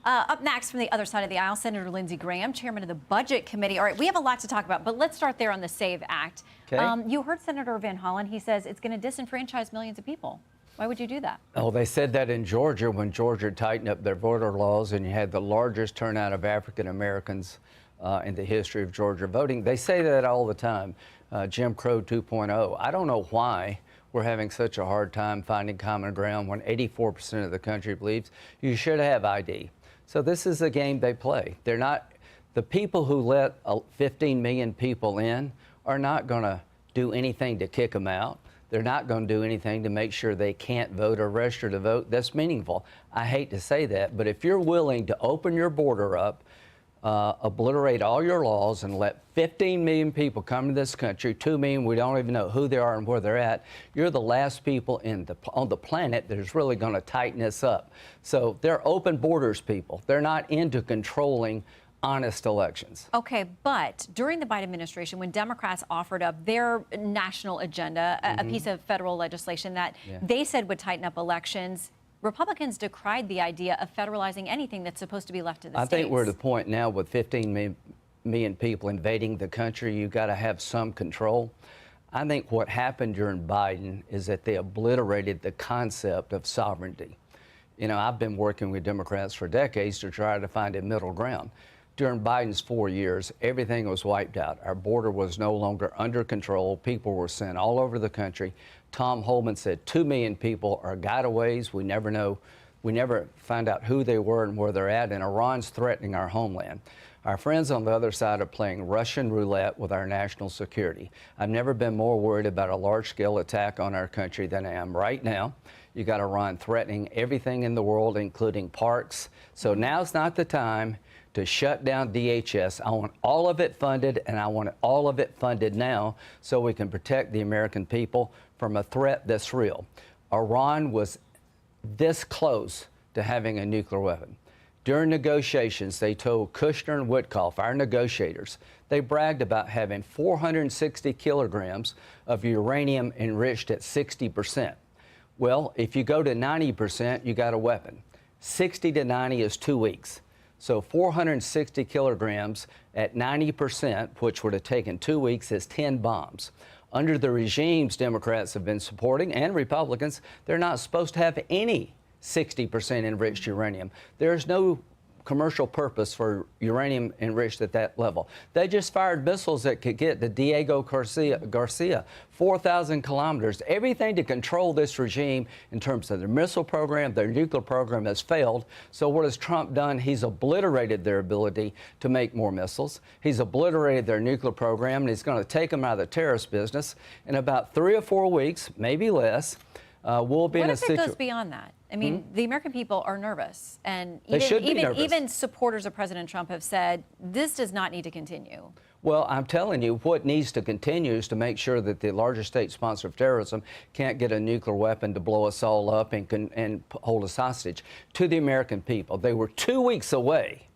Up next from the other side of the aisle, Senator Lindsey Graham, chairman of the Budget Committee. All right, we have a lot to talk about, but let's start there on the SAVE Act. Okay. You heard Senator Van Hollen. He says it's going to disenfranchise millions of people. Why would you do that? Oh, they said that in Georgia when Georgia tightened up their voter laws and you had the largest turnout of African Americans in the history of Georgia voting. They say that all the time, Jim Crow 2.0. I don't know why we're having such a hard time finding common ground when 84% of the country believes you should have ID. So this is a game they play. They're not, the people who let 15 million people in are not going to do anything to kick them out. They're not going to do anything to make sure they can't vote or register to vote. That's meaningful. I hate to say that, but if you're willing to open your border up, obliterate all your laws and let 15 million people come to this country, 2 million, we don't even know who they are and where they're at, you're the last people on the planet that is really going to tighten this up. So they're open borders people. They're not into controlling honest elections. Okay, but during the Biden administration, when Democrats offered up their national agenda, a piece of federal legislation that they said would tighten up elections, Republicans decried the idea of federalizing anything that's supposed to be left to the states. I think we're at the point now with 15 million people invading the country, you've got to have some control. I think what happened during Biden is that they obliterated the concept of sovereignty. You know, I've been working with Democrats for decades to try to find a middle ground. During Biden's 4 years, everything was wiped out. Our border was no longer under control. People were sent all over the country. Tom Homan said 2 million people are gotaways. We never know. We never find out who they were and where they're at. And Iran's threatening our homeland. Our friends on the other side are playing Russian roulette with our national security. I've never been more worried about a large-scale attack on our country than I am right now. You got Iran threatening everything in the world, including parks. So now's not the time to shut down DHS. I want all of it funded, and I want all of it funded now so we can protect the American people from a threat that's real. Iran was this close to having a nuclear weapon. During negotiations, they told Kushner and Witkoff, our negotiators, they bragged about having 460 kilograms of uranium enriched at 60%. Well, if you go to 90%, you got a weapon. 60 to 90 is 2 weeks. So 460 kilograms at 90%, which would have taken 2 weeks, is 10 bombs. Under the regimes Democrats have been supporting, and Republicans, they're not supposed to have any 60% enriched uranium. There's no commercial purpose for uranium enriched at that level. They just fired missiles that could get to Diego Garcia 4,000 kilometers. Everything to control this regime in terms of their missile program, their nuclear program has failed. So what has Trump done? He's obliterated their ability to make more missiles. He's obliterated their nuclear program, and he's going to take them out of the terrorist business. In about 3 or 4 weeks, maybe less, we'll be in a situation. What if it goes beyond that? I mean, the American people are nervous, and even supporters of President Trump have said this does not need to continue. Well, I'm telling you, what needs to continue is to make sure that the largest state sponsor of terrorism can't get a nuclear weapon to blow us all up and hold us hostage. To the American people, they were 2 weeks away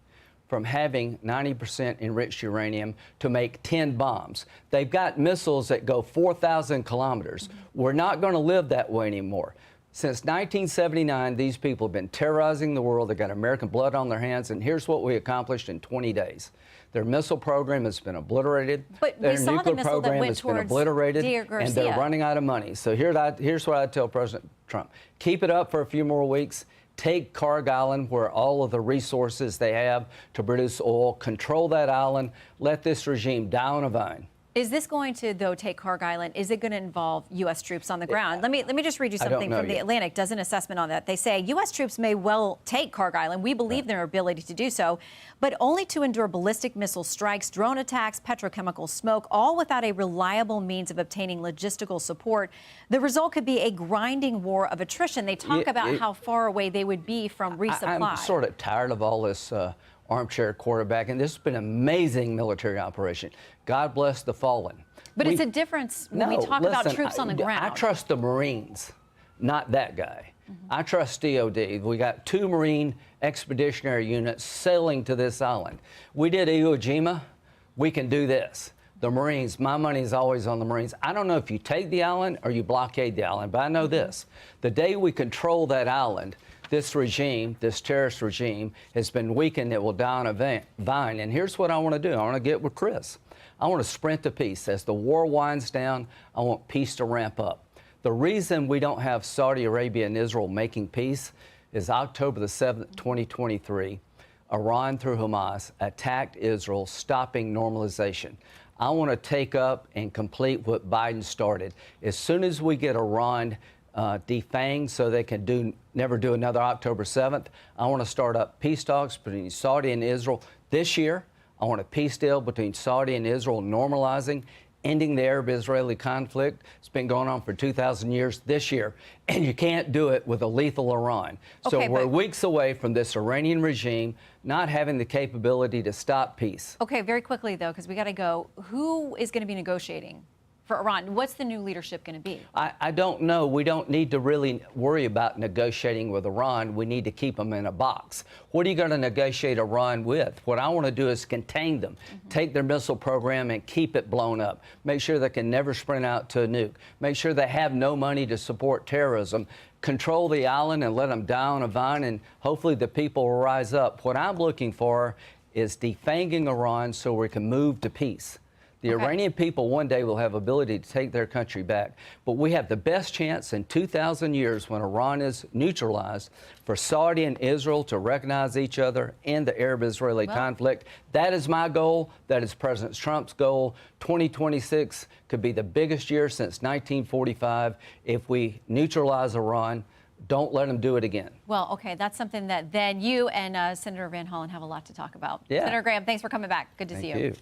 from having 90% enriched uranium to make 10 bombs. They've got missiles that go 4,000 kilometers. We're not going to live that way anymore. Since 1979, these people have been terrorizing the world. They've got American blood on their hands, and here's what we accomplished in 20 days. Their missile program has been obliterated. But their we saw nuclear the missile program that went has been towards obliterated, Diego Garcia. and they're running out of money. So here's what I tell President Trump. Keep it up for a few more weeks. Take Kharg Island, where all of the resources they have to produce oil, control that island, let this regime die on a vine. Is this going to, though, take Kharg Island? Is it going to involve U.S. troops on the ground? Let me just read you something from The Atlantic. Does an assessment on that. They say U.S. troops may well take Kharg Island. We believe in their ability to do so, but only to endure ballistic missile strikes, drone attacks, petrochemical smoke, all without a reliable means of obtaining logistical support. The result could be a grinding war of attrition. They talk about how far away they would be from resupply. I'm sort of tired of all this armchair quarterback, and this has been an amazing military operation. God bless the fallen. But it's a difference when we talk about troops on the ground. I trust the Marines, not that guy. I trust DOD. We got 2 Marine expeditionary units sailing to this island. We did Iwo Jima. We can do this. The Marines, my money is always on the Marines. I don't know if you take the island or you blockade the island, but I know this. The day we control that island, this regime, this terrorist regime, has been weakened. It will die on a vine. And here's what I want to do. I want to get with Chris. I want to sprint to peace. As the war winds down, I want peace to ramp up. The reason we don't have Saudi Arabia and Israel making peace is October the 7th, 2023, Iran through Hamas attacked Israel, stopping normalization. I want to take up and complete what Biden started. As soon as we get Iran defanged so they can never do another October 7th, I want to start up peace talks between Saudi and Israel this year. I want a peace deal between Saudi and Israel, normalizing, ending the Arab-Israeli conflict. It's been going on for 2,000 years this year, and you can't do it with a lethal Iran. So we're weeks away from this Iranian regime not having the capability to stop peace. Okay, very quickly, though, because we got to go. Who is going to be negotiating for Iran? What's the new leadership going to be? I don't know. We don't need to really worry about negotiating with Iran. We need to keep them in a box. What are you going to negotiate Iran with? What I want to do is contain them, take their missile program and keep it blown up, make sure they can never sprint out to a nuke, make sure they have no money to support terrorism, control the island and let them die on a vine, and hopefully the people will rise up. What I'm looking for is defanging Iran so we can move to peace. The Iranian people one day will have ability to take their country back. But we have the best chance in 2,000 years when Iran is neutralized for Saudi and Israel to recognize each other in the Arab-Israeli conflict. That is my goal. That is President Trump's goal. 2026 could be the biggest year since 1945 if we neutralize Iran. Don't let them do it again. Well, okay, that's something that then you and Senator Van Hollen have a lot to talk about. Yeah. Senator Graham, thanks for coming back. Good to see you. Thank you.